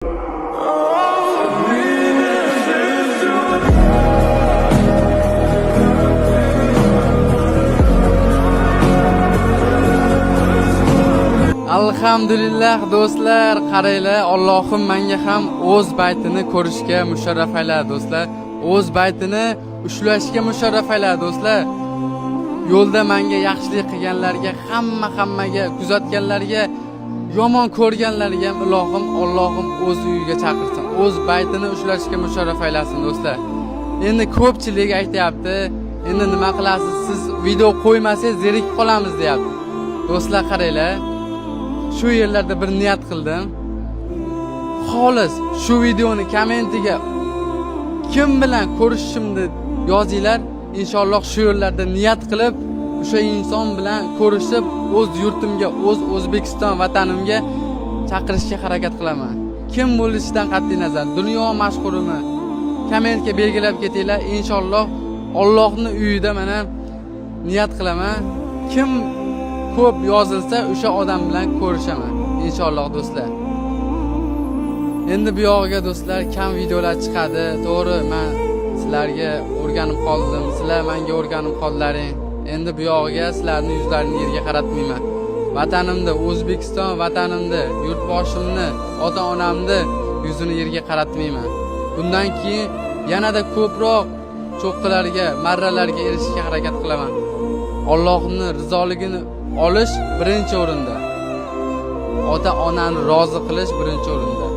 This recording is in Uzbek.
Alhamdulillah do'stlar, qaranglar, Allohim menga ham o'z baytini ko'rishga musharraf aylar do'stlar. O'z baytini ushlashga musharraf aylar do'stlar. Yo'lda menga yaxshilik qilganlarga, hammaga, kuzatganlarga, yomon ko'rganlarga ham Allohim o'z uyiga chaqirsin. O'z baytini ushlashga musharraf aylasin do'stlar. Endi ko'pchilik aytayapti, endi nima qilasiz? Siz video qo'ymasangiz zerikib qolamiz deyapti. Do'stlar, qaranglar. Shu yerlarda bir niyat qildim. Xolis shu videoni kommentiga kim bilan ko'rishishimni yozinglar. Inshaalloh shu yerlarda niyat qilib, o'sha inson bilan ko'rishib, o'z yurtimga, o'z O'zbekiston vatanimga chaqirishga harakat qilaman. Kim bo'lishidan qat'iy nazar, dunyo mashhurimi? Kommentga belgilab ketinglar. Inshaalloh Allohning uyida mana niyat qilaman. Kim ko'p yozilsa o'sha odam bilan ko'rishaman inshaalloh do'stlar. Endi bu yog'iga do'stlar kam videolar chiqadi. To'g'ri, men sizlarga o'rganib qoldim, sizlar menga o'rganib qoldlaring. Endi bu yog'iga sizlarning yuzlarini yerga qaratmayman. Vatanimda, O'zbekiston vatanimda, yurtboshimni, ota-onamni yuzini yerga qaratmayman. Bundan keyin yanada ko'proq cho'qqilarga, marralarga erishishga harakat qilaman. Allohning rizoligini olish birinchi o'rinda. Ota-onani rozi qilish birinchi o'rinda.